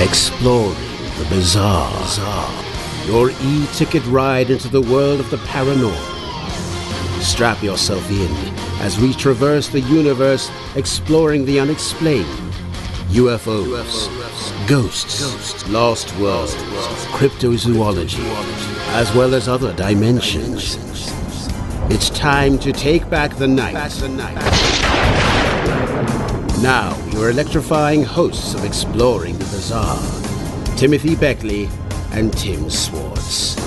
Exploring the bizarre. Your e-ticket ride into the world of the paranormal. Strap yourself in as we traverse the universe exploring the unexplained. UFOs, ghosts, lost worlds, cryptozoology, as well as other dimensions. It's time to take back the night. Now, your electrifying hosts of Exploring the Bizarre, Timothy Beckley and Tim Swartz.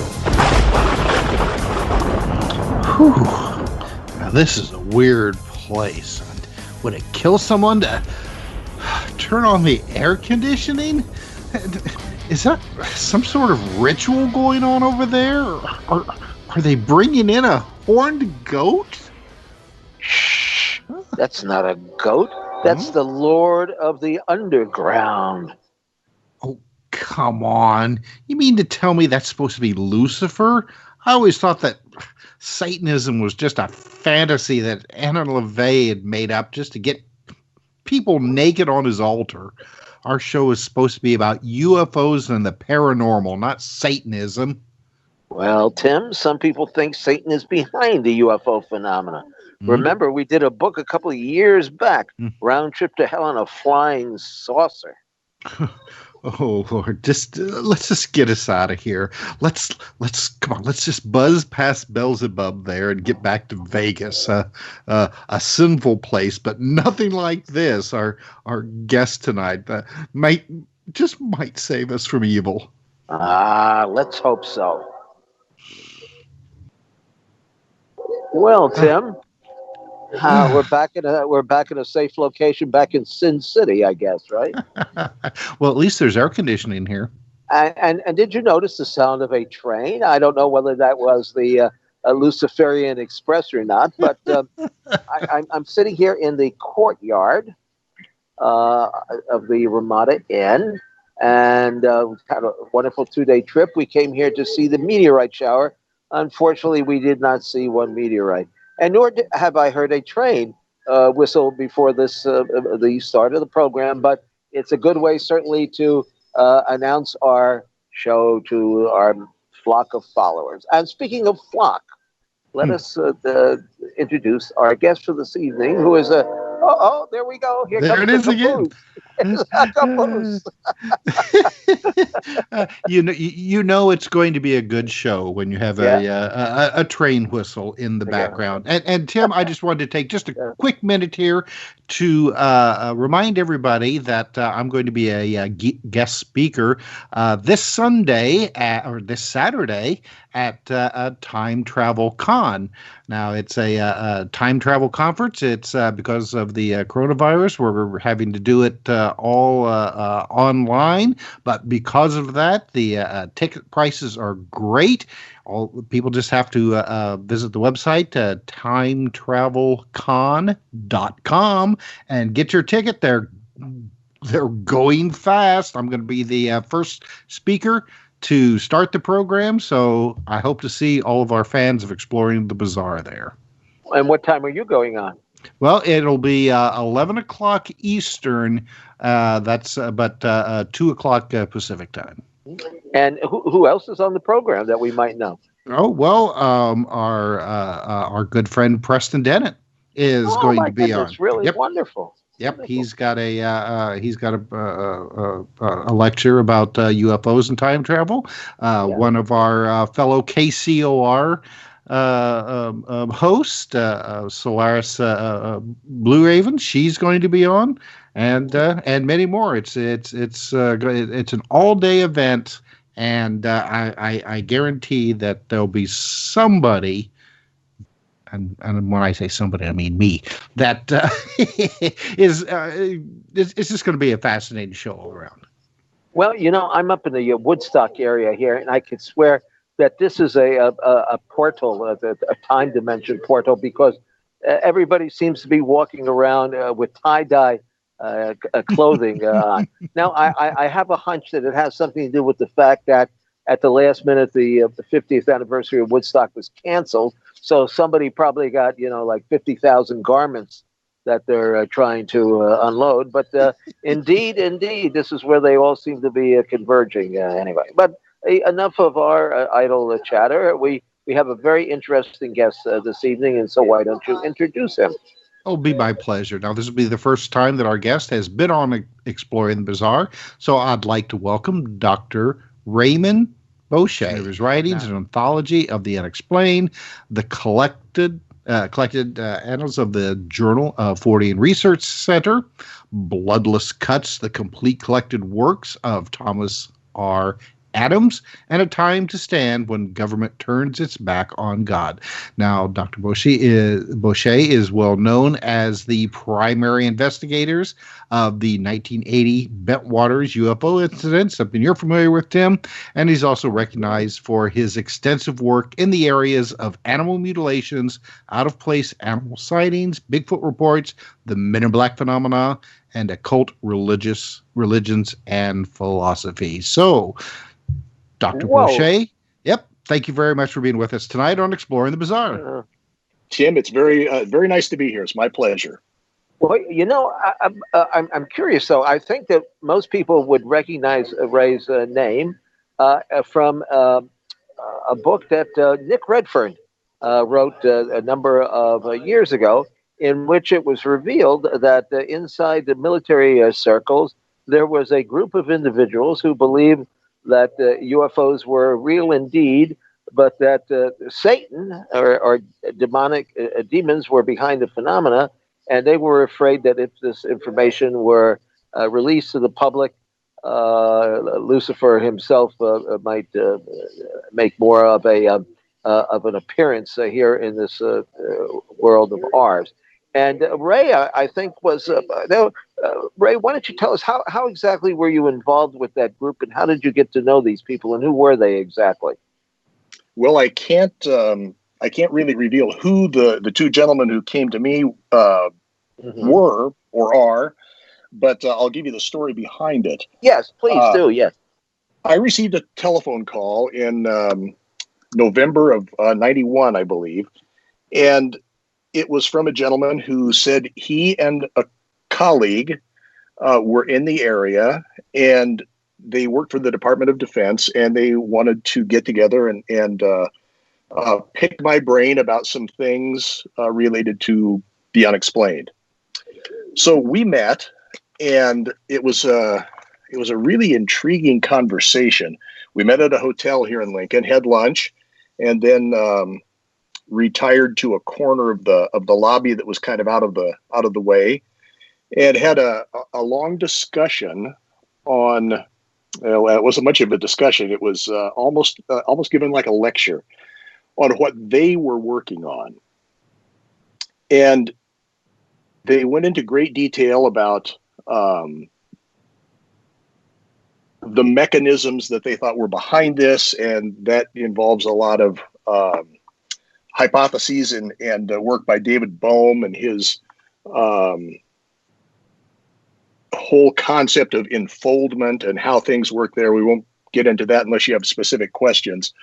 Whew. Now, this is a weird place. Would it kill someone to turn on the air conditioning? Is that some sort of ritual going on over there? Are they bringing in a horned goat? Shh. That's not a goat. That's the Lord of the Underground. Oh, come on. You mean to tell me that's supposed to be Lucifer? I always thought that Satanism was just a fantasy that Anna LaVey had made up just to get people naked on his altar. Our show is supposed to be about UFOs and the paranormal, not Satanism. Well, Tim, some people think Satan is behind the UFO phenomena. Remember, we did a book a couple of years back, Round Trip to Hell on a Flying Saucer. Oh Lord, let's just get us out of here. Let's come on. Let's just buzz past Beelzebub there and get back to Vegas, a sinful place, but nothing like this. Our guest tonight might save us from evil. Let's hope so. Well, Tim, we're back in a safe location, back in Sin City, I guess, right? Well, at least there's air conditioning here. And did you notice the sound of a train? I don't know whether that was the Luciferian Express or not, but I'm sitting here in the courtyard of the Ramada Inn, and had a wonderful 2-day trip. We came here to see the meteorite shower. Unfortunately, we did not see one meteorite. And nor have I heard a train whistle before the start of the program, but it's a good way, certainly, to announce our show to our flock of followers. And speaking of flock, let us introduce our guest for this evening, who is there we go. Here there comes it is again. You know it's going to be a good show when you have a train whistle in the background. And Tim, I just wanted to take just a quick minute here to remind everybody that I'm going to be a guest speaker this Saturday at Time Travel Con. Now, it's a time travel conference. It's because of the coronavirus. We're having to do it all online. But because of that, the ticket prices are great. All people just have to visit the website, timetravelcon.com, and get your ticket. They're going fast. I'm going to be the first speaker to start the program, so I hope to see all of our fans of Exploring the Bizarre there. And what time are you going on? Well, it'll be 11 o'clock Eastern. But 2 o'clock Pacific time. And who else is on the program that we might know? Oh well, our good friend Preston Dennett is going to be on. It's really wonderful. Yep, he's got a lecture about UFOs and time travel. One of our fellow KCOR host, Solaris Blue Raven, she's going to be on, and many more. It's an all-day event, and I guarantee that there'll be somebody. And when I say somebody, I mean me. That it's just going to be a fascinating show all around. Well, I'm up in the Woodstock area here, and I could swear that this is a portal, a time dimension portal, because everybody seems to be walking around with tie-dye clothing on. Now, I have a hunch that it has something to do with the fact that at the last minute, the 50th anniversary of Woodstock was canceled. So somebody probably got, like 50,000 garments that they're trying to unload. But indeed, this is where they all seem to be converging anyway. But enough of our idle chatter. We have a very interesting guest this evening, and so why don't you introduce him? It'll be my pleasure. Now, this will be the first time that our guest has been on Exploring the Bizarre, so I'd like to welcome Dr. Raymond Boucher. His writings, an anthology of the unexplained, the collected annals of the Journal of Fortean Research Center, Bloodless Cuts, the complete collected works of Thomas R. Adams, and A Time to Stand When Government Turns Its Back on God. Now, Dr. Boucher is well known as the primary investigators of the 1980 Bentwaters UFO incident, something you're familiar with, Tim, and he's also recognized for his extensive work in the areas of animal mutilations, out-of-place animal sightings, Bigfoot reports, the Men in Black phenomena, and occult religions and philosophy. So, Dr. Boucher, thank you very much for being with us tonight on Exploring the Bizarre. Tim, it's very nice to be here. It's my pleasure. Well, I'm curious, though. I think that most people would recognize Ray's name from a book that Nick Redfern wrote a number of years ago, in which it was revealed that inside the military circles, there was a group of individuals who believed that UFOs were real indeed, but that Satan or demonic demons were behind the phenomena, and they were afraid that if this information were released to the public, Lucifer himself might make more of an appearance here in this world of ours. And Ray, I think, was Ray. Why don't you tell us how exactly were you involved with that group, and how did you get to know these people, and who were they exactly? Well, I can't really reveal who the two gentlemen who came to me were or are, but I'll give you the story behind it. Yes, please do. Yes, I received a telephone call in November of '91, I believe, and it was from a gentleman who said he and a colleague were in the area, and they worked for the Department of Defense, and they wanted to get together and pick my brain about some things related to the unexplained. So we met, and it was a really intriguing conversation. We met at a hotel here in Lincoln, had lunch, and then retired to a corner of the lobby that was kind of out of the way, and had a long discussion on. Well, it wasn't much of a discussion. It was almost given like a lecture on what they were working on, and they went into great detail about the mechanisms that they thought were behind this, and that involves a lot of hypotheses and work by David Bohm and his whole concept of enfoldment and how things work there. We won't get into that unless you have specific questions.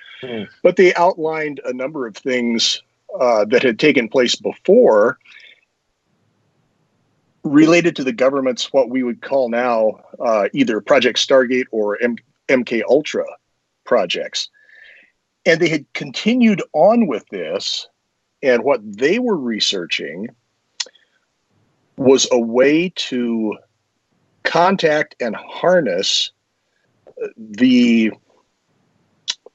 But they outlined a number of things that had taken place before related to the government's what we would call now either Project Stargate or MK Ultra projects. And they had continued on with this, and what they were researching was a way to contact and harness the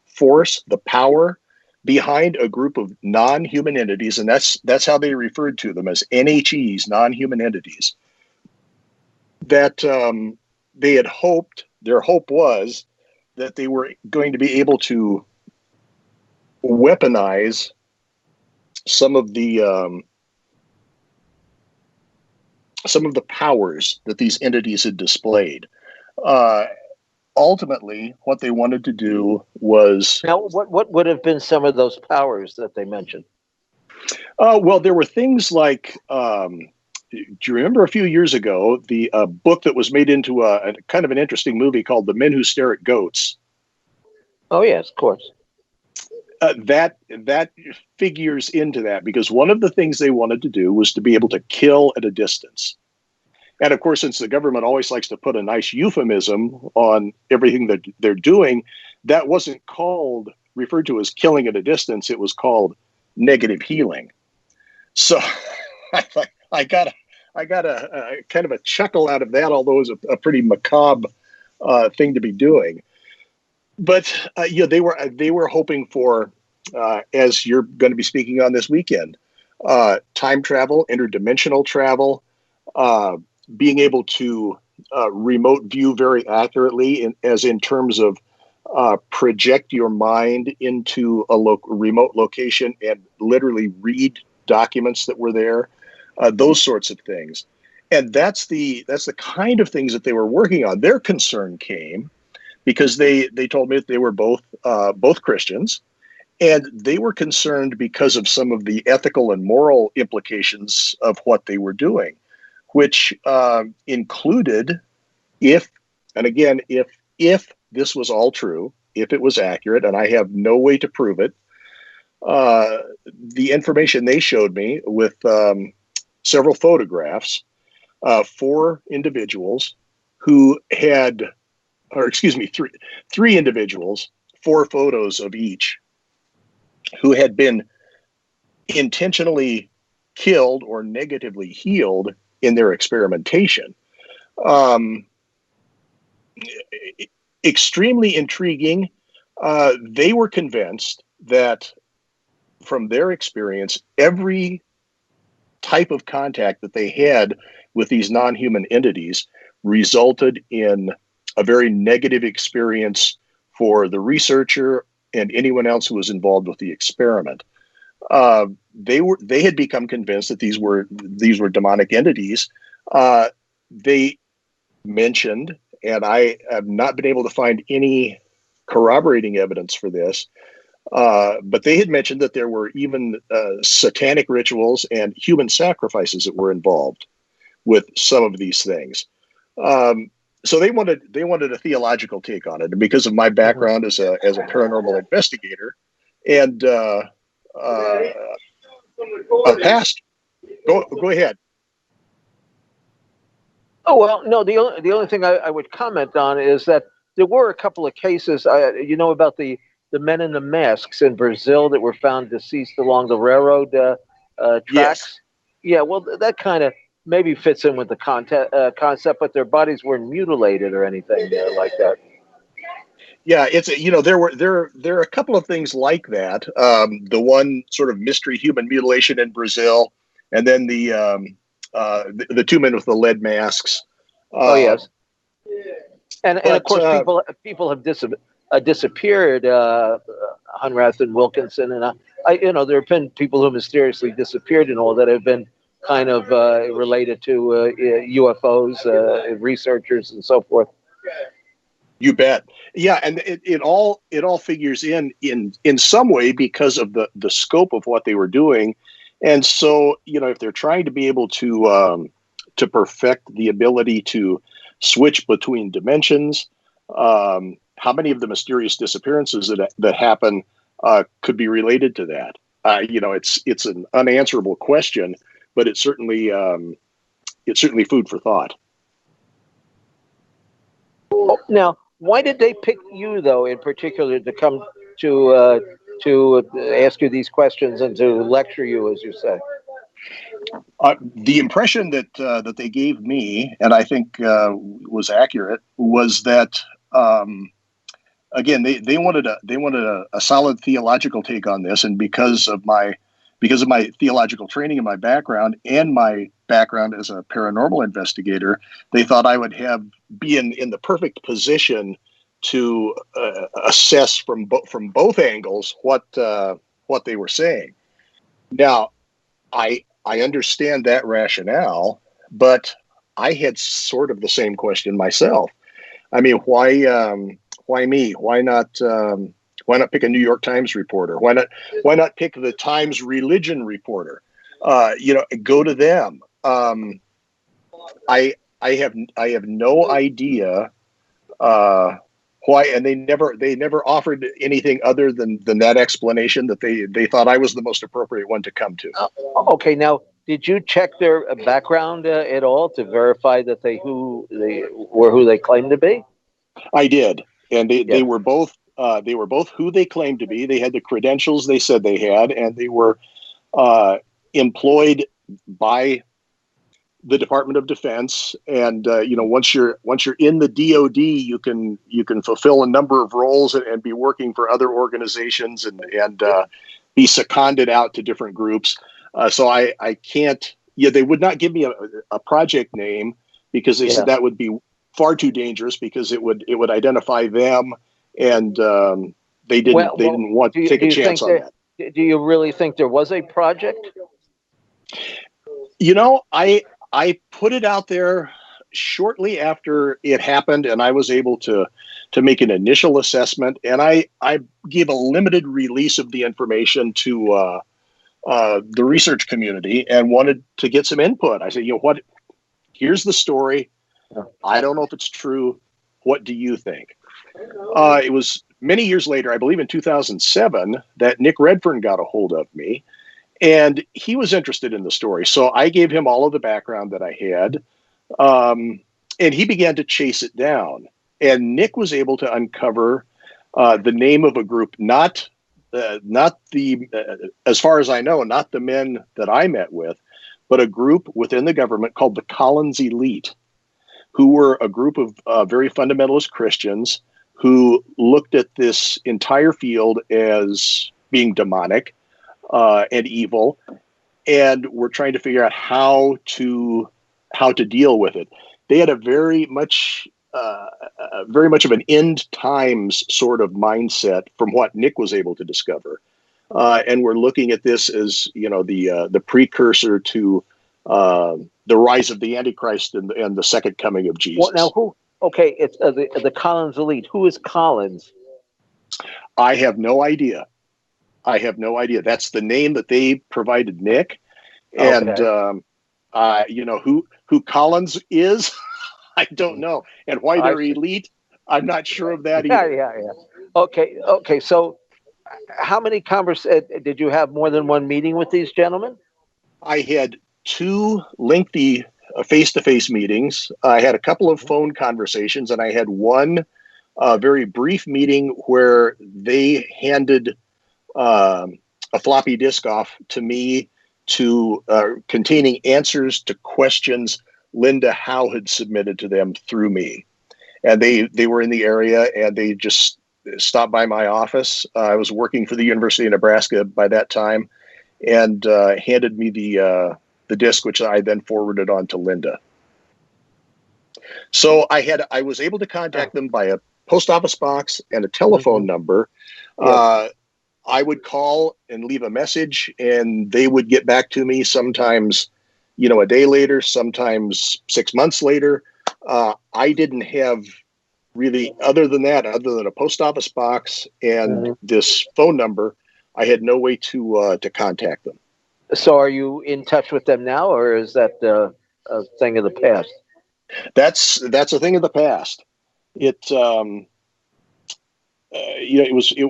force, the power behind a group of non-human entities, and that's how they referred to them, as NHEs, non-human entities, that they had hoped, their hope was that they were going to be able to weaponize some of the powers that these entities had displayed. Ultimately, what they wanted to do was... Now, what would have been some of those powers that they mentioned? Well, there were things like, do you remember a few years ago, the book that was made into a kind of an interesting movie called The Men Who Stare at Goats? Oh, yes, of course. that figures into that, because one of the things they wanted to do was to be able to kill at a distance. And of course, since the government always likes to put a nice euphemism on everything that they're doing, that wasn't referred to as killing at a distance. It was called negative healing. So I got a kind of a chuckle out of that, although it was a pretty macabre thing to be doing. But they were hoping for, as you're going to be speaking on this weekend, time travel, interdimensional travel, being able to remote view very accurately, as in terms of project your mind into a remote location and literally read documents that were there, those sorts of things. And that's the kind of things that they were working on. Their concern came because they told me that they were both Christians, and they were concerned because of some of the ethical and moral implications of what they were doing, which included, if this was all true, if it was accurate, and I have no way to prove it, the information they showed me with several photographs, 4 individuals who had, or excuse me, three individuals, 4 photos of each, who had been intentionally killed or negatively healed in their experimentation. Extremely intriguing. They were convinced that from their experience, every type of contact that they had with these non-human entities resulted in a very negative experience for the researcher and anyone else who was involved with the experiment. They had become convinced that these were demonic entities. They mentioned, and I have not been able to find any corroborating evidence for this, but they had mentioned that there were even satanic rituals and human sacrifices that were involved with some of these things. So they wanted a theological take on it, and because of my background as a paranormal investigator and a pastor, go ahead. Oh, well, no, the only thing I would comment on is that there were a couple of cases, about the men in the masks in Brazil that were found deceased along the railroad tracks. Yes. Yeah, well, that kind of maybe fits in with the concept, but their bodies weren't mutilated or anything like that. Yeah, there are a couple of things like that. The one sort of mystery human mutilation in Brazil, and then the 2 men with the lead masks. Oh yes, and of course people have disappeared. Hunrath and Wilkinson, and there have been people who mysteriously disappeared and all that have been kind of related to UFOs, researchers and so forth. You bet. Yeah, and it all figures in some way because of the scope of what they were doing. And so, if they're trying to be able to perfect the ability to switch between dimensions, how many of the mysterious disappearances that happen could be related to that? It's an unanswerable question, but it's certainly food for thought. Now, why did they pick you, though, in particular, to come to ask you these questions and to lecture you, as you say? The impression that they gave me, and I think was accurate, was that again they wanted a solid theological take on this, and because of my theological training and my background and my background as a paranormal investigator, they thought I would be in the perfect position to assess from both angles what they were saying. Now, I understand that rationale, but I had sort of the same question myself. I mean, why me? Why not pick a New York Times reporter? Why not pick the Times religion reporter? Go to them. I have no idea quite, and they never offered anything other than that explanation that they thought I was the most appropriate one to come to. Okay, now did you check their background at all to verify that they were who they claimed to be? I did, and Yeah. they were both who they claimed to be. They had the credentials they said they had, and they were employed by the Department of Defense. And once you're in the DoD, you can fulfill a number of roles and be working for other organizations and be seconded out to different groups. So I can't. Yeah, they would not give me a project name because they said that would be far too dangerous because it would identify them, and they didn't want to take a chance on that. Do you really think there was a project? I put it out there shortly after it happened, and I was able to make an initial assessment, and I gave a limited release of the information to the research community and wanted to get some input. I said, here's the story. I don't know if it's true. What do you think? It was many years later, I believe in 2007, that Nick Redfern got a hold of me. And he was interested in the story. So I gave him all of the background that I had. And he began to chase it down. And Nick was able to uncover the name of a group, not the, as far as I know, not the men that I met with, but a group within the government called the Collins Elite, who were a group of very fundamentalist Christians who looked at this entire field as being demonic and evil, and were trying to figure out how to deal with it. They had a very much of an end times sort of mindset from what Nick was able to discover, and we're looking at this as the precursor to the rise of the Antichrist and the second coming of Jesus. Well, now who? Okay, it's the Collins Elite. Who is Collins? I have no idea. That's the name that they provided Nick, and who Collins is, I don't know, and why they're elite, I'm not sure of that either. Yeah. Okay. So, how many did you have more than one meeting with these gentlemen? I had 2 lengthy face-to-face meetings. I had a couple of phone conversations, and I had one very brief meeting where they handed a floppy disk off to me containing answers to questions Linda Howe had submitted to them through me. And they were in the area, and they just stopped by my office. I was working for the University of Nebraska by that time, and handed me the disk, which I then forwarded on to Linda. So I was able to contact them by a post office box and a telephone number. Yes. I would call and leave a message, and they would get back to me sometimes, a day later, sometimes 6 months later. I didn't have really, other than a post office box and this phone number, I had no way to contact them. So are you in touch with them now, or is that a thing of the past? That's a thing of the past. It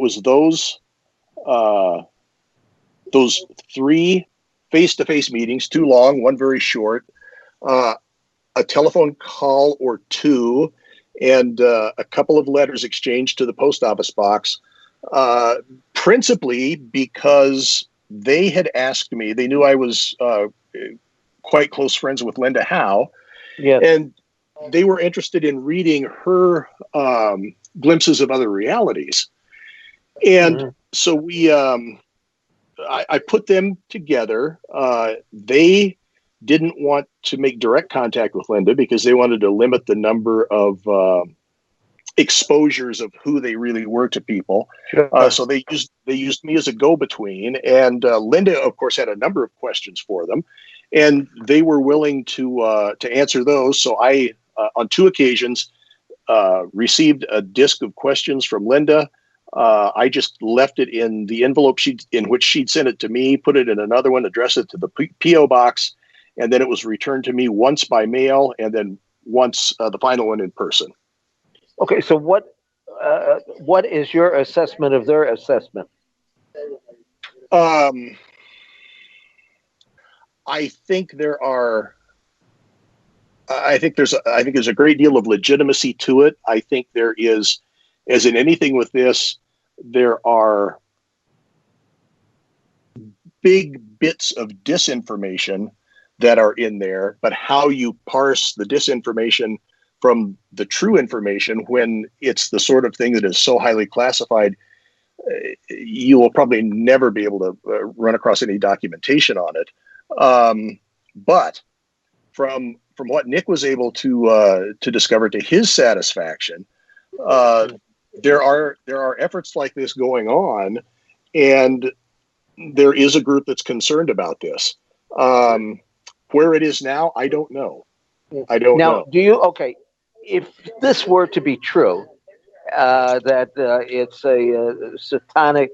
was those 3 face-to-face meetings, 2 long, 1 very short, a telephone call or 2, and a couple of letters exchanged to the post office box, principally because they had asked me, they knew I was quite close friends with Linda Howe, and they were interested in reading her glimpses of other realities. And so I put them together. They didn't want to make direct contact with Linda because they wanted to limit the number of exposures of who they really were to people. Sure. So they used me as a go-between, and Linda, of course, had a number of questions for them, and they were willing to answer those. So I, on 2 occasions, received a disk of questions from Linda. I just left it in the envelope in which she'd sent it to me, put it in another one, addressed it to the P.O. box, and then it was returned to me once by mail, and then once the final one in person. Okay, so what what is your assessment of their assessment? I think there are. I think there's a great deal of legitimacy to it. I think there is, as in anything with this, there are big bits of disinformation that are in there, but how you parse the disinformation from the true information when it's the sort of thing that is so highly classified, you will probably never be able to run across any documentation on it. But from what Nick was able to discover to his satisfaction, there are efforts like this going on, and there is a group that's concerned about this. Where it is now, I don't know. Now, do you, okay, if this were to be true, that it's a satanic,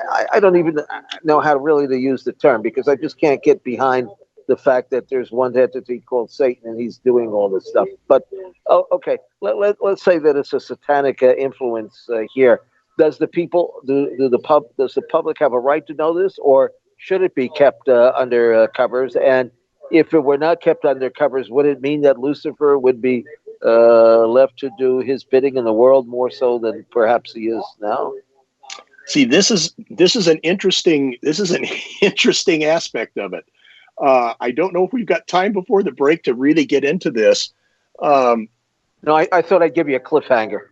I don't even know how really to use the term, because I just can't get behind the fact that there's one entity called Satan and he's doing all this stuff. But, okay, let's say that it's a satanic influence here. Does the public have a right to know this, or should it be kept under covers? And if it were not kept under covers, would it mean that Lucifer would be left to do his bidding in the world more so than perhaps he is now? See, this is an interesting aspect of it. I don't know if we've got time before the break to really get into this. No, I thought I'd give you a cliffhanger.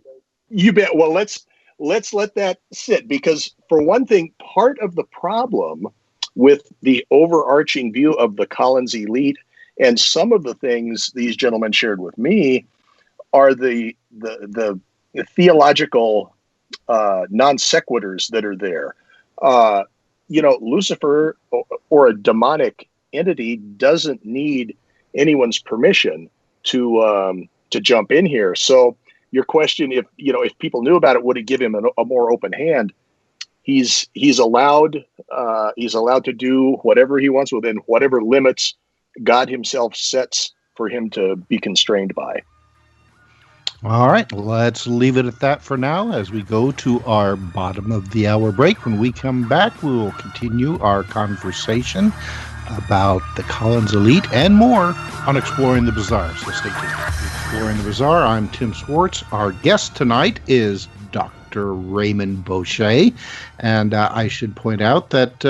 You bet. Well, let's let that sit, because for one thing, part of the problem with the overarching view of the Collins elite and some of the things these gentlemen shared with me are the theological non sequiturs that are there. Lucifer or a demonic entity doesn't need anyone's permission to jump in here. So your question, if people knew about it, would it give him a more open hand? He's allowed to do whatever he wants within whatever limits God himself sets for him to be constrained by. All right, let's leave it at that for now as we go to our bottom of the hour break. When we come back, we will continue our conversation about the Collins Elite and more on Exploring the Bizarre. So stay tuned. Exploring the Bizarre, I'm Tim Swartz. Our guest tonight is Dr. Raymond Boucher. And I should point out that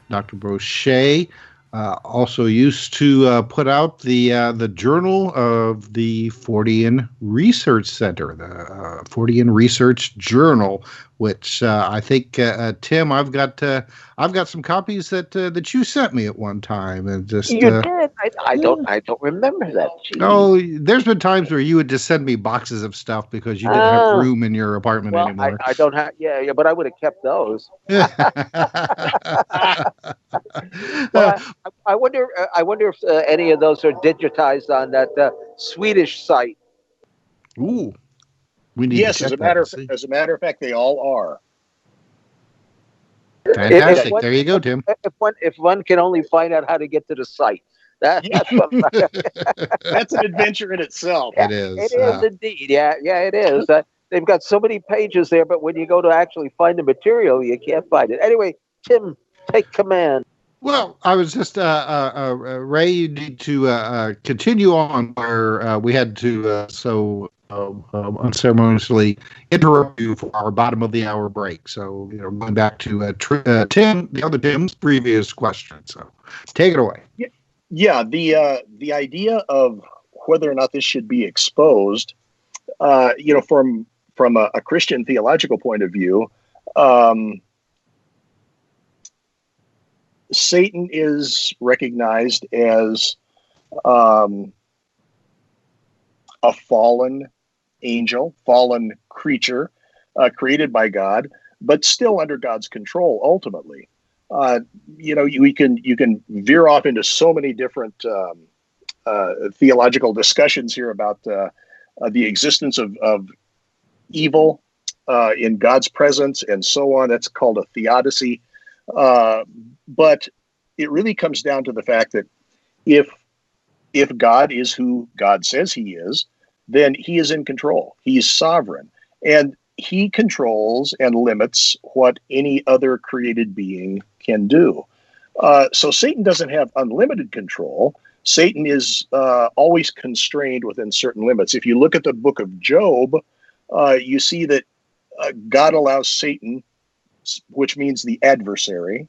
Dr. Boucher also used to put out the Journal of the Fortean Research Center, the Fortean Research Journal, which I think Tim, I've got some copies that you sent me at one time, and just you did. I don't remember that. Jeez. Oh, there's been times where you would just send me boxes of stuff because you didn't have room in your apartment anymore. I don't have. Yeah, but I would have kept those. Well, I wonder if any of those are digitized on that Swedish site. Ooh, we need. Yes, to as a matter of fact, they all are. Fantastic. There you go, Tim. If one can only find out how to get to the site, that's an adventure in itself. Yeah, it is. It is indeed. Yeah, it is. They've got so many pages there, but when you go to actually find the material, you can't find it. Anyway, Tim, take command. Well, I was just, Ray, you need to continue on where we had to unceremoniously interrupt you for our bottom of the hour break. So, going back to Tim, the other Tim's previous question. So, take it away. Yeah, the idea of whether or not this should be exposed, from a Christian theological point of view, Satan is recognized as a fallen angel, fallen creature, created by God, but still under God's control ultimately. You can veer off into so many different theological discussions here about the existence of evil in God's presence and so on. That's called a theodicy. But it really comes down to the fact that if God is who God says he is, then he is in control. He is sovereign. And he controls and limits what any other created being can do. So Satan doesn't have unlimited control. Satan is always constrained within certain limits. If you look at the book of Job, you see that God allows Satan, which means the adversary.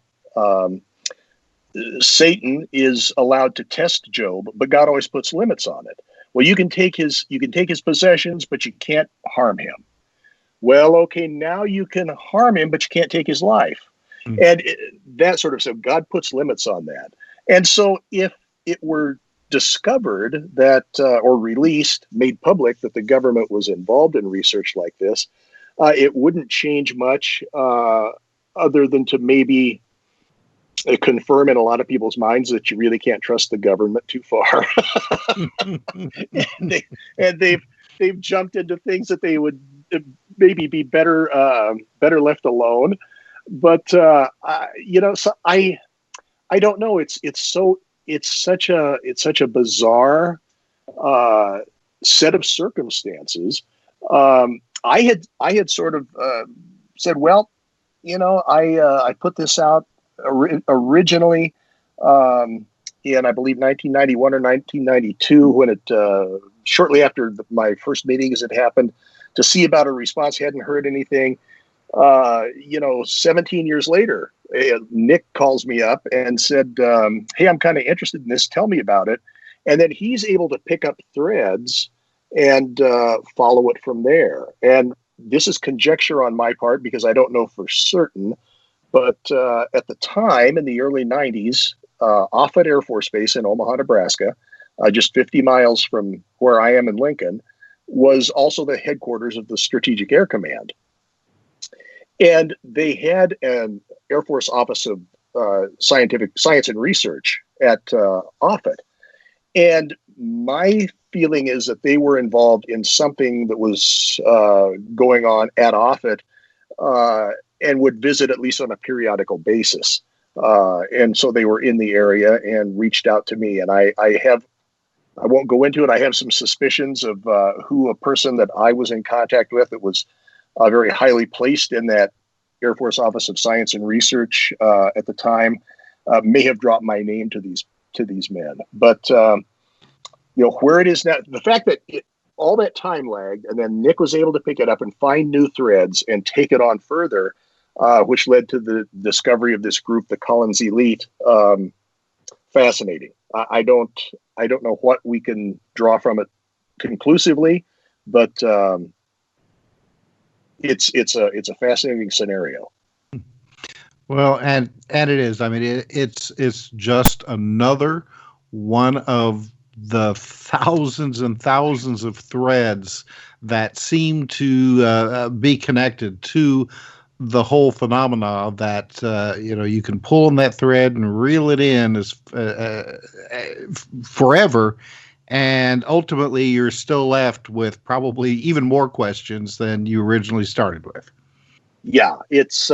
Satan is allowed to test Job, but God always puts limits on it. Well, you can take his possessions, but you can't harm him. Well, okay, now you can harm him, but you can't take his life. And that sort of, so God puts limits on that. And so if it were discovered that, or released, made public that the government was involved in research like this, it wouldn't change much other than to maybe confirm in a lot of people's minds that you really can't trust the government too far. and they've jumped into things that they would maybe be better left alone. But so I don't know. It's such a bizarre set of circumstances. I had sort of said, well, I put this out originally in, I believe, 1991 or 1992, when it shortly after my first meetings had happened, to see about a response. Hadn't heard anything. 17 years later, Nick calls me up and said, hey, I'm kind of interested in this. Tell me about it. And then he's able to pick up threads and follow it from there. And this is conjecture on my part because I don't know for certain. But at the time, in the early 90s, Offutt Air Force Base in Omaha, Nebraska, just 50 miles from where I am in Lincoln, was also the headquarters of the Strategic Air Command. And they had an Air Force Office of Science and Research at Offutt. And my feeling is that they were involved in something that was going on at Offutt and would visit at least on a periodical basis. And so they were in the area and reached out to me. And I won't go into it. I have some suspicions of who a person that I was in contact with that was very highly placed in that Air Force Office of Science and Research at the time may have dropped my name to these men. But where it is now, the fact that all that time lagged, and then Nick was able to pick it up and find new threads and take it on further, which led to the discovery of this group, the Collins Elite. Fascinating. I don't know what we can draw from it conclusively, but it's a fascinating scenario. Well, and it is. I mean, it's just another one of the thousands and thousands of threads that seem to be connected to the whole phenomena that you can pull on that thread and reel it in as forever, and ultimately you're still left with probably even more questions than you originally started with. Yeah, it's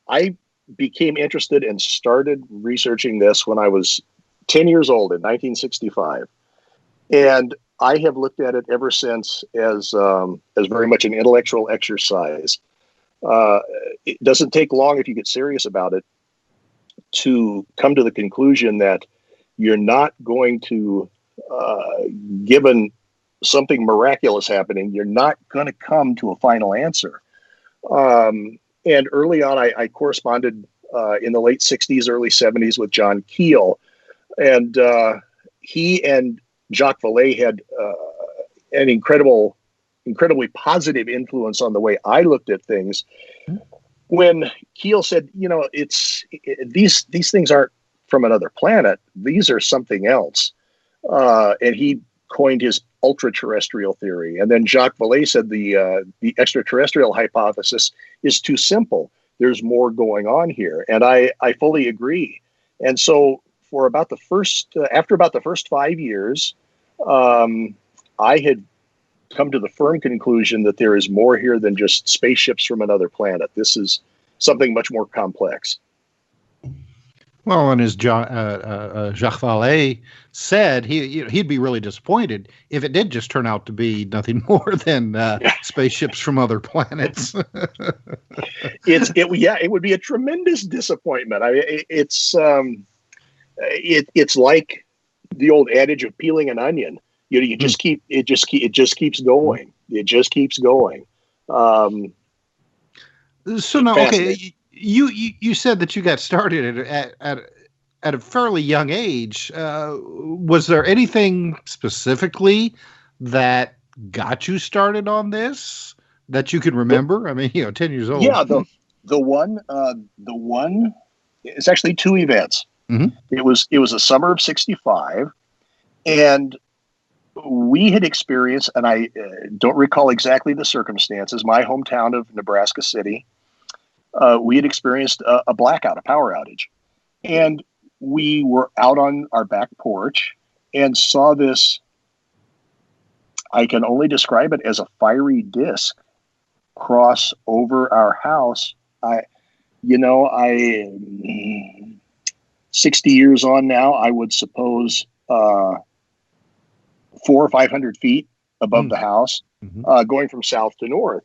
I became interested and started researching this when I was 10 years old in 1965, and I have looked at it ever since as very much an intellectual exercise. It doesn't take long if you get serious about it to come to the conclusion that you're not going to, given something miraculous happening, you're not going to come to a final answer. And early on, I corresponded in the late 60s, early 70s with John Keel, and he and Jacques Vallée had an incredibly positive influence on the way I looked at things. When Keel said, these things aren't from another planet; these are something else, and he coined his ultra-terrestrial theory. And then Jacques Vallée said the extraterrestrial hypothesis is too simple. There's more going on here, and I fully agree. And so, for about after about the first 5 years, I had come to the firm conclusion that there is more here than just spaceships from another planet. This is something much more complex. Well, and as Jacques Vallée said, he'd be really disappointed if it did just turn out to be nothing more than spaceships from other planets. It would be a tremendous disappointment. I mean, it's like the old adage of peeling an onion. You just it just keeps going. It just keeps going. So now, okay, you said that you got started at a fairly young age. Was there anything specifically that got you started on this that you can remember? I mean, 10 years old. Yeah, the one it's actually two events. Mm-hmm. It was the summer of '65, and we had experienced, and I don't recall exactly the circumstances, my hometown of Nebraska City, we had experienced a blackout, a power outage. And we were out on our back porch and saw this, I can only describe it as a fiery disc cross over our house. 60 years on now, I would suppose 400 or 500 feet above the house, going from south to north.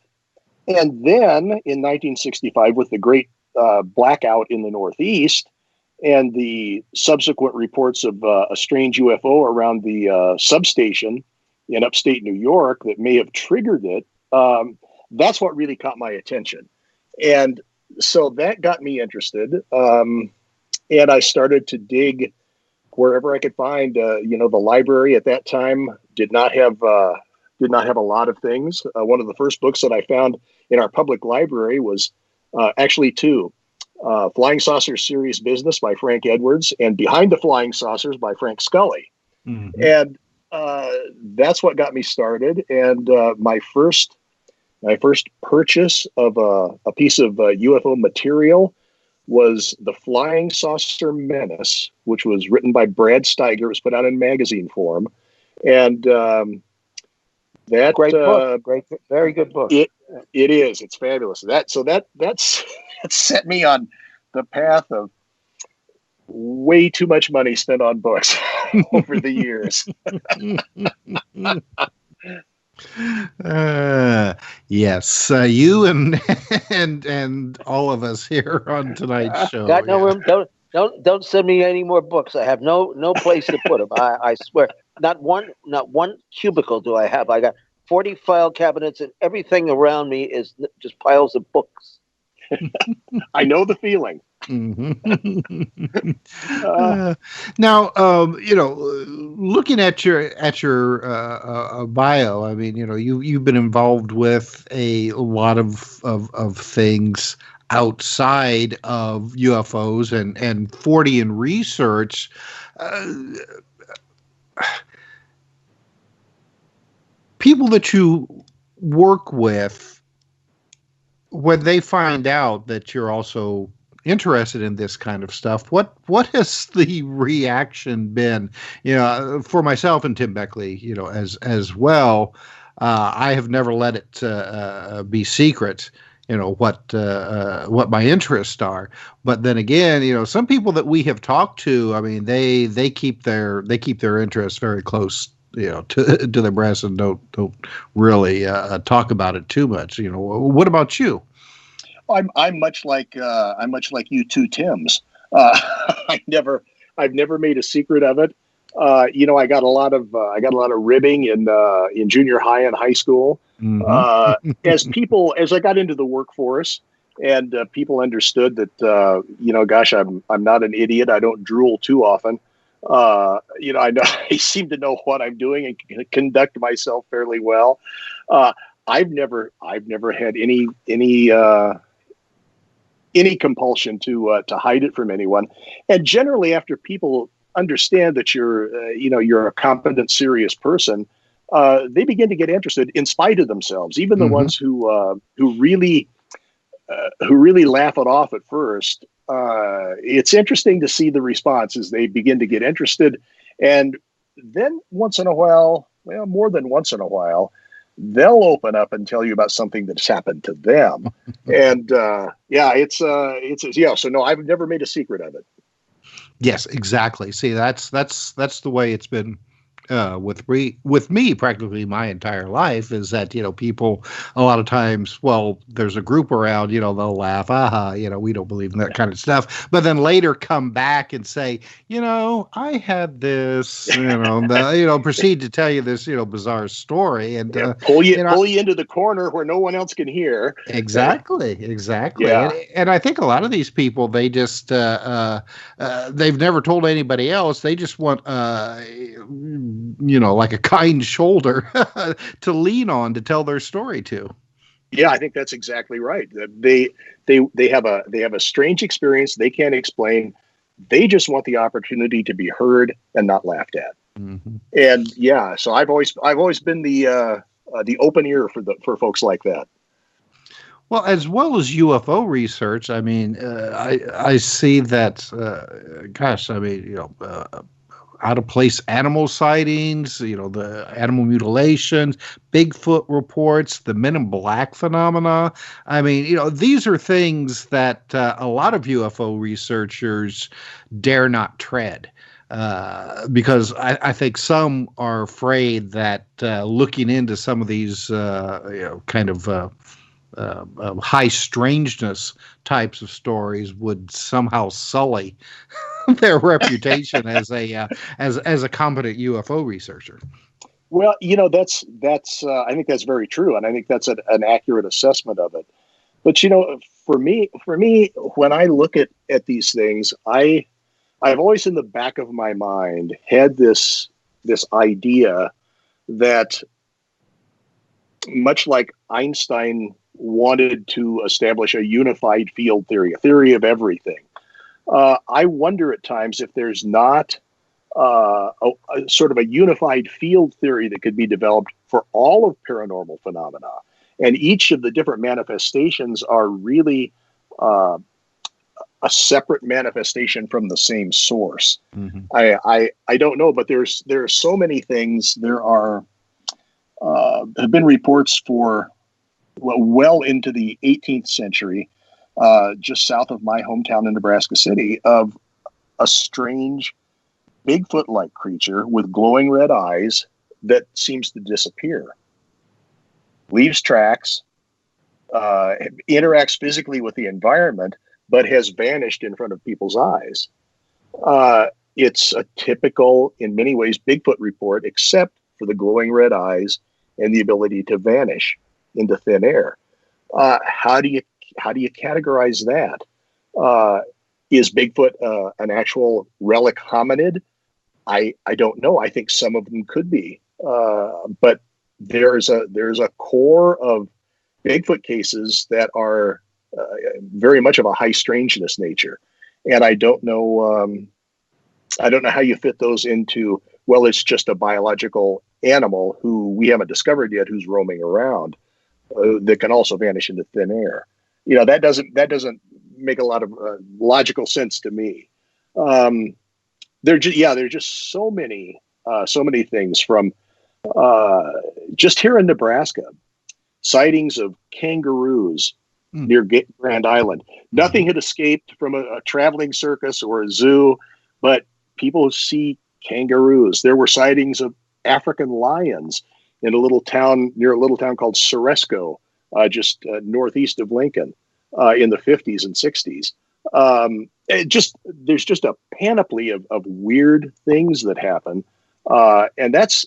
And then in 1965, with the great blackout in the Northeast and the subsequent reports of a strange UFO around the substation in upstate New York that may have triggered it, that's what really caught my attention. And so that got me interested. And I started to dig wherever I could find. The library at that time did not have a lot of things. One of the first books that I found in our public library was actually two: Flying Saucers Serious Business by Frank Edwards and Behind the Flying Saucers by Frank Scully. Mm-hmm. And that's what got me started. And my first purchase of a piece of UFO material was The Flying Saucer Menace, which was written by Brad Steiger. It was put out in magazine form. And that great book, very good book. It is. It's fabulous. That's set me on the path of way too much money spent on books over the years. Yes, you and all of us here on tonight's show. Got no room. Don't send me any more books. I have no place to put them. I swear, not one cubicle do I have. I got 40 file cabinets, and everything around me is just piles of books. I know the feeling. Mm-hmm. Now, looking at your bio, I mean, you've been involved with a lot of things outside of UFOs and 40 in research. People that you work with, when they find out that you're also interested in this kind of stuff, what has the reaction been? For myself and Tim Beckley, as well, I have never let it be secret, what my interests are. But then again, some people that we have talked to, I mean, they keep their interests very close, to their breast, and don't really talk about it too much. What about you? I'm much like you two Tims. I've never made a secret of it. I got a lot of ribbing in junior high and high school. Mm-hmm. As I got into the workforce, and people understood that gosh, I'm not an idiot. I don't drool too often. I know I seem to know what I'm doing and can conduct myself fairly well. I've never had any compulsion to hide it from anyone. And generally, after people understand that you're a competent, serious person, they begin to get interested in spite of themselves. Even the ones who really laugh it off at first. It's interesting to see the response as they begin to get interested. And then once in a while, well, more than once in a while, they'll open up and tell you about something that's happened to them. And so no, I've never made a secret of it. Yes, exactly. See, that's the way it's been with me practically my entire life, is that, people a lot of times, well, there's a group around, they'll laugh, aha, we don't believe in that kind of stuff, but then later come back and say, I had this, proceed to tell you this, bizarre story, and pull you into the corner where no one else can hear. Exactly. Yeah. And I think a lot of these people, they just they've never told anybody else. They just want like a kind shoulder to lean on to tell their story to. Yeah, I think that's exactly right. They have a strange experience they can't explain. They just want the opportunity to be heard and not laughed at. Mm-hmm. And yeah, so I've always been the open ear for folks like that. Well, as well as UFO research, I mean, I see that. Out of place animal sightings, the animal mutilations, Bigfoot reports, the Men in Black phenomena. I mean, these are things that a lot of UFO researchers dare not tread. Because I think some are afraid that looking into some of these, kind of high strangeness types of stories would somehow sully their reputation as a competent UFO researcher. Well, that's I think that's very true, and I think that's an accurate assessment of it. But for me, when I look at these things, I've always in the back of my mind had this idea that, much like Einstein wanted to establish a unified field theory, a theory of everything, I wonder at times if there's not a sort of a unified field theory that could be developed for all of paranormal phenomena. And each of the different manifestations are really a separate manifestation from the same source. Mm-hmm. I don't know, but there are so many things. There are have been reports for well into the 18th century, just south of my hometown in Nebraska City, of a strange Bigfoot-like creature with glowing red eyes that seems to disappear, leaves tracks, interacts physically with the environment, but has vanished in front of people's eyes. It's a typical, in many ways, Bigfoot report, except for the glowing red eyes and the ability to vanish into thin air. How do you categorize that? Is Bigfoot an actual relic hominid? I don't know. I think some of them could be, but there's a core of Bigfoot cases that are very much of a high strangeness nature, and I don't know how you fit those into, well, it's just a biological animal who we haven't discovered yet, who's roaming around, that can also vanish into thin air. That doesn't make a lot of logical sense to me. There are just so many things from just here in Nebraska, sightings of kangaroos near Grand Island. Nothing had escaped from a traveling circus or a zoo, but people see kangaroos. There were sightings of African lions in a little town called Ceresco, just northeast of Lincoln, in the 50s and 60s. There's just a panoply of weird things that happen, and that's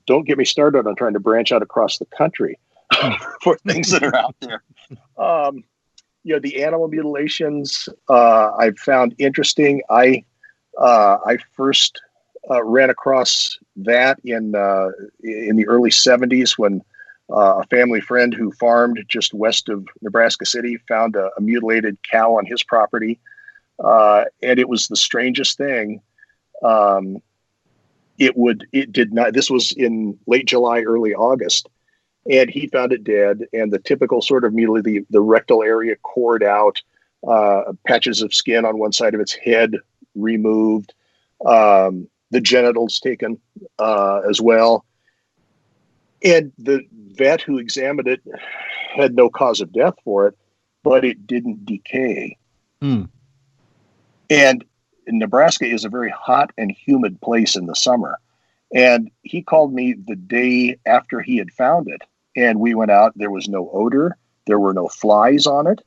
don't get me started on trying to branch out across the country for things that are out there. The animal mutilations I've found interesting. I first ran across that in the early 70s when a family friend who farmed just west of Nebraska City found a mutilated cow on his property, and it was the strangest thing. It did not. This was in late July, early August, and he found it dead. And the typical sort of mutilation, the rectal area cored out, patches of skin on one side of its head removed, the genitals taken as well. And the vet who examined it had no cause of death for it, but it didn't decay. And Nebraska is a very hot and humid place in the summer. And he called me the day after he had found it. And we went out. There was no odor. There were no flies on it.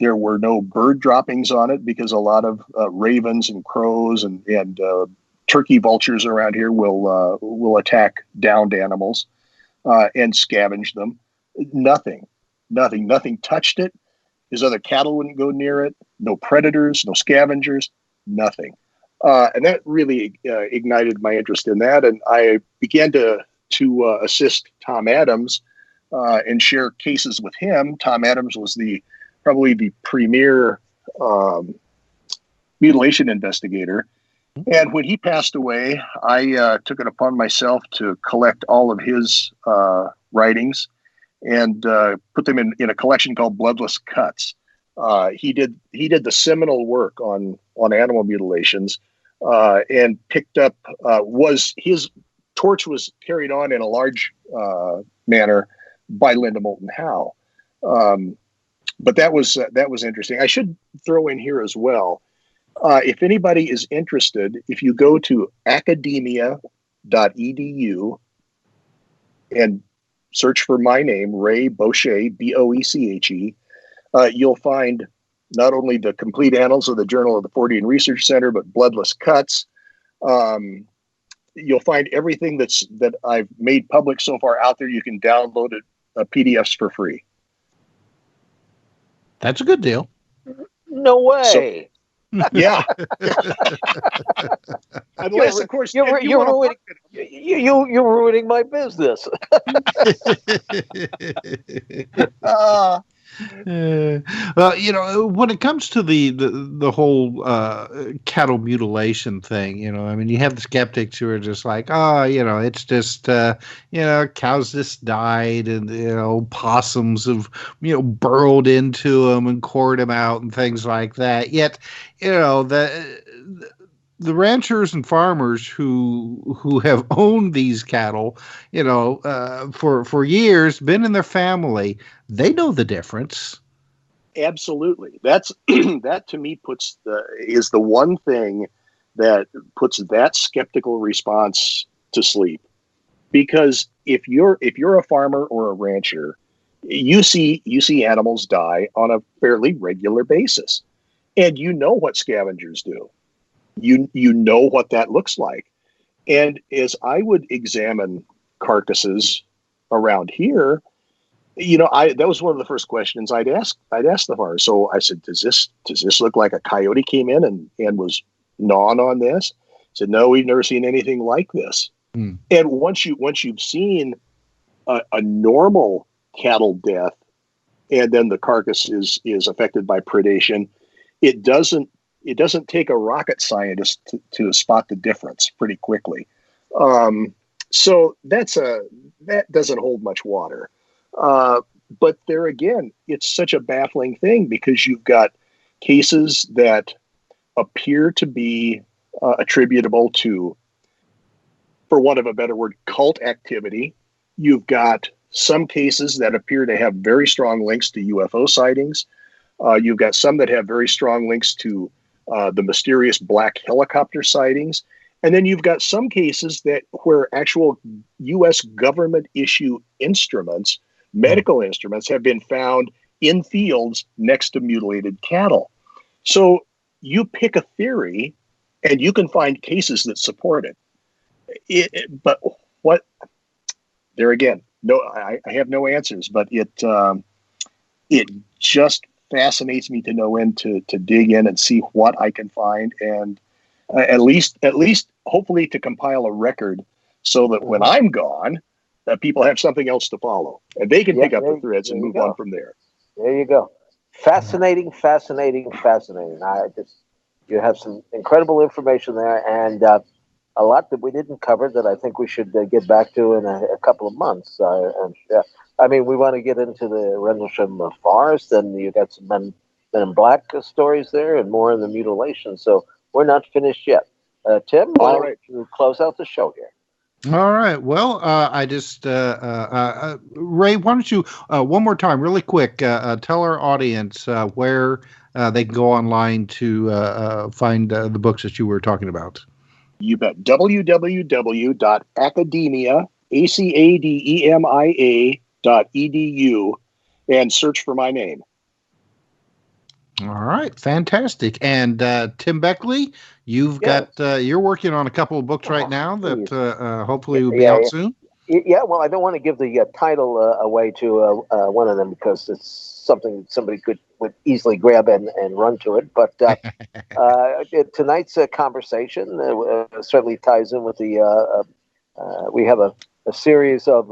There were no bird droppings on it, because a lot of ravens and crows and turkey vultures around here will attack downed animals and scavenge them. Nothing touched it. His other cattle wouldn't go near it. No predators, no scavengers, nothing. And that really ignited my interest in that. And I began to assist Tom Adams and share cases with him. Tom Adams was probably the premier mutilation investigator. And when he passed away, I took it upon myself to collect all of his writings and put them in a collection called Bloodless Cuts. He did the seminal work on animal mutilations, and picked up his torch was carried on in a large manner by Linda Moulton Howe. But that was interesting. I should throw in here as well. If anybody is interested, if you go to academia.edu and search for my name, Ray Boeche, Boeche, you'll find not only the complete annals of the Journal of the Fortean Research Center, but Bloodless Cuts. You'll find everything that I've made public so far out there. You can download it, PDFs for free. That's a good deal. No way. Yeah. Unless, of course, you're ruining my business. Well, when it comes to the whole cattle mutilation thing, I mean, you have the skeptics who are just like, it's just, cows just died, and possums have, burrowed into them and cored them out and things like that. Yet, the ranchers and farmers who have owned these cattle, for years, been in their family, they know the difference. Absolutely. That's that to me is the one thing that puts that skeptical response to sleep. Because if you're a farmer or a rancher, you see animals die on a fairly regular basis, and you know what scavengers do. You know what that looks like. And as I would examine carcasses around here, that was one of the first questions I'd ask the farmer. So I said, does this look like a coyote came in and was gnawing on this? I said, no, we've never seen anything like this. And once you've seen a normal cattle death, and then the carcass is affected by predation, it doesn't take a rocket scientist to spot the difference pretty quickly. So that doesn't hold much water. But there again, it's such a baffling thing, because you've got cases that appear to be attributable to, for want of a better word, cult activity. You've got some cases that appear to have very strong links to UFO sightings. You've got some that have very strong links to the mysterious black helicopter sightings. And then you've got some cases where actual U.S. government issue instruments, medical instruments, have been found in fields next to mutilated cattle. So you pick a theory and you can find cases that support it. But what, there again, no, I have no answers, but it just fascinates me to no end to dig in and see what I can find, and at least hopefully to compile a record so that when I'm gone, that people have something else to follow and they can pick up the threads and move on from there. There you go. Fascinating. You have some incredible information there, and a lot that we didn't cover that I think we should get back to in a couple of months. I mean, we want to get into the Rendlesham Forest, and you got some Men in Black stories there, and more in the mutilation. So we're not finished yet. Tim, why don't you close out the show here? All right. Well, I just Ray, why don't you one more time, really quick, tell our audience where they can go online to find the books that you were talking about. You bet. www.academia.edu and search for my name. All right, fantastic. And Tim Beckley, you've Yes. got you're working on a couple of books right now that hopefully will be out soon. Yeah, well, I don't want to give the title away to one of them because it's something somebody would easily grab and run to it. But tonight's conversation certainly ties in with the. We have a series of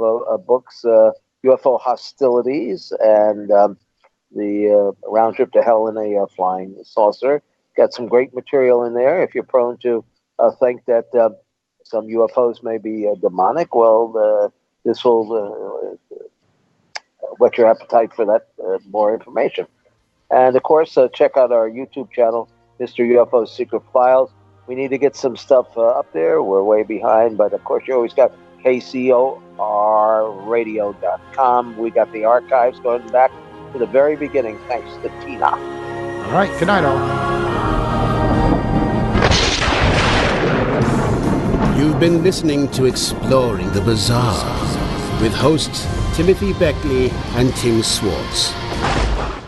books, UFO hostilities, and the round trip to hell in a flying saucer. Got some great material in there. If you're prone to think that some UFOs may be demonic, well, this will whet your appetite for that more information. And of course, check out our YouTube channel, Mr. UFO's Secret Files. We need to get some stuff up there. We're way behind, but of course, you always got KCORradio.com. We got the archives going back to the very beginning, thanks to Tina. All right, good night, all. You've been listening to Exploring the Bizarre with hosts Timothy Beckley and Tim Swartz.